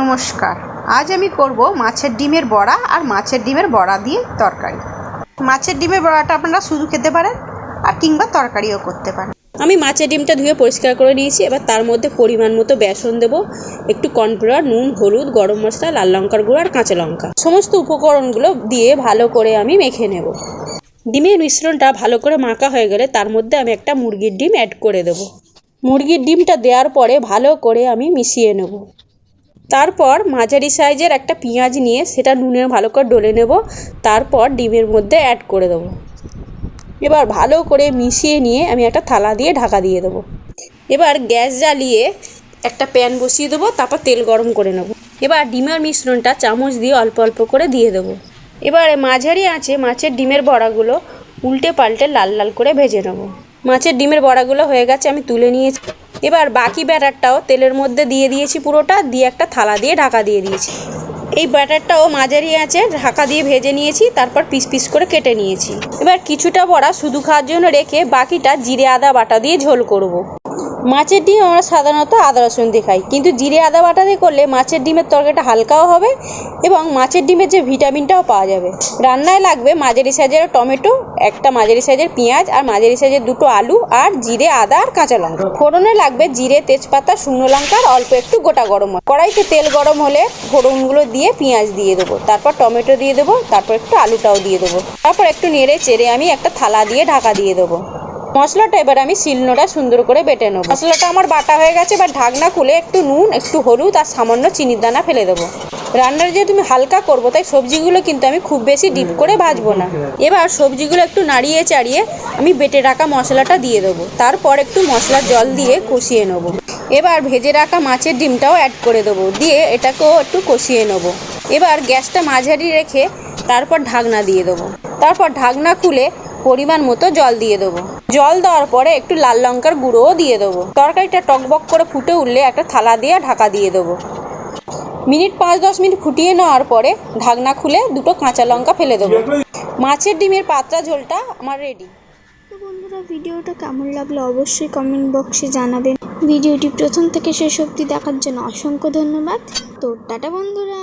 নমস্কার। আজ আমি করব মাছের ডিমের বড়া আর মাছের ডিমের বড়া দিয়ে তরকারি। মাছের ডিমের বড়াটা আপনারা শুধু খেতে পারেন আর কিংবা তরকারিও করতে পারেন। আমি মাছের ডিমটা ধুয়ে পরিষ্কার করে নিয়েছি। এবার তার মধ্যে পরিমাণ মতো বেসন দেব, একটু কর্নফ্লাওয়ার, নুন, হলুদ, গরম মশলা, লাল লঙ্কার গুঁড়ো আর কাঁচা লঙ্কা। সমস্ত উপকরণগুলো দিয়ে ভালো করে আমি মেখে নেব। ডিমের মিশ্রণটা ভালো করে মাখা হয়ে গেলে তার মধ্যে আমি একটা মুরগির ডিম অ্যাড করে দেব। মুরগির ডিমটা দেওয়ার পরে ভালো করে আমি মিশিয়ে নেব। তারপর মাঝারি সাইজের একটা পেঁয়াজ নিয়ে সেটা নুনে ভালো করে ডলে নেব। তারপর ডিমের মধ্যে অ্যাড করে দেবো। এবার ভালো করে মিশিয়ে নিয়ে আমি একটা থালা দিয়ে ঢাকা দিয়ে দেবো। এবার গ্যাস জ্বালিয়ে একটা প্যান বসিয়ে দেবো, তারপর তেল গরম করে নেব। এবার ডিমের মিশ্রণটা চামচ দিয়ে অল্প অল্প করে দিয়ে দেবো। এবারে মাঝারি আঁচে মাছের ডিমের বড়াগুলো উল্টে পাল্টে লাল লাল করে ভেজে নেব। মাছের ডিমের বড়াগুলো হয়ে গেছে, আমি তুলে নিয়েছি। এবার বাকি ব্যাটারটাও তেলের মধ্যে দিয়ে দিয়েছি, পুরোটা দিয়ে একটা থালা দিয়ে ঢাকা দিয়ে দিয়েছি। এই ব্যাটারটাও মাঝারি আঁচে ঢাকা দিয়ে ভেজে নিয়েছি, তারপর পিস পিস করে কেটে নিয়েছি। এবার কিছুটা বড়া শুধু খাওয়ার জন্য রেখে বাকিটা জিরে আদা বাটা দিয়ে ঝোল করব। মাছের ডিম আমরা সাধারণত আদা রসুন দিয়ে খাই, কিন্তু জিরে আদা বাটা দিয়ে করলে মাছের ডিমের তরকারিটা হালকাও হবে এবং মাছের ডিমের যে ভিটামিনটাও পাওয়া যাবে। রান্নায় লাগবে মাঝারি সাইজের টমেটো, একটা মাঝারি সাইজের পেঁয়াজ আর মাঝারি সাইজের দুটো আলু আর জিরে আদা আর কাঁচা লঙ্কা। ফোড়নে লাগবে জিরে, তেজপাতা, শুকনো লঙ্কা আর অল্প একটু গোটা গরম মশলা। কড়াইতে তেল গরম হলে ফোড়নগুলো দিয়ে পেঁয়াজ দিয়ে দেবো, তারপর টমেটো দিয়ে দেবো, তারপর একটু আলুটাও দিয়ে দেবো। তারপর একটু নেড়ে চেড়ে আমি একটা থালা দিয়ে ঢাকা দিয়ে দেবো। মশলাটা এবার আমি শিলনোড়া সুন্দর করে বেটে নেব। মশলাটা আমার বাটা হয়ে গেছে। এবার ঢাকনা খুলে একটু নুন, একটু হলুদ আর সামান্য চিনির দানা ফেলে দেবো। রান্নার যেহেতু আমি হালকা করবো তাই সবজিগুলো কিন্তু আমি খুব বেশি ডিপ করে ভাজবো না। এবার সবজিগুলো একটু নাড়িয়ে চাড়িয়ে আমি বেটে রাখা মশলাটা দিয়ে দেবো। তারপর একটু মশলার জল দিয়ে কষিয়ে নেব। এবার ভেজে রাখা মাছের ডিমটাও অ্যাড করে দেবো, দিয়ে এটাকেও একটু কষিয়ে নেব। এবার গ্যাসটা মাঝারি রেখে তারপর ঢাকনা দিয়ে দেবো। তারপর ঢাকনা খুলে পরিমাণ মতো জল দিয়ে দেবো। জল দেওয়ার পরে একটু লাল লঙ্কার গুঁড়োও দিয়ে দেবো। তরকারিটা টকবক করে ফুটে উঠলে একটা থালা দিয়ে ঢাকা দিয়ে দেবো। মিনিট 5-10 মিনিট ফুটিয়ে নেওয়ার পরে ঢাকনা খুলে দুটো কাঁচা লঙ্কা ফেলে দেবো। মাছের ডিমের পাতলা ঝোলটা আমার রেডি। তো বন্ধুরা, ভিডিওটা কেমন লাগলো অবশ্যই কমেন্ট বক্সে জানাবেন। ভিডিওটি প্রথম থেকে শেষ অবধি দেখার জন্য অসংখ্য ধন্যবাদ। তো টাটা বন্ধুরা।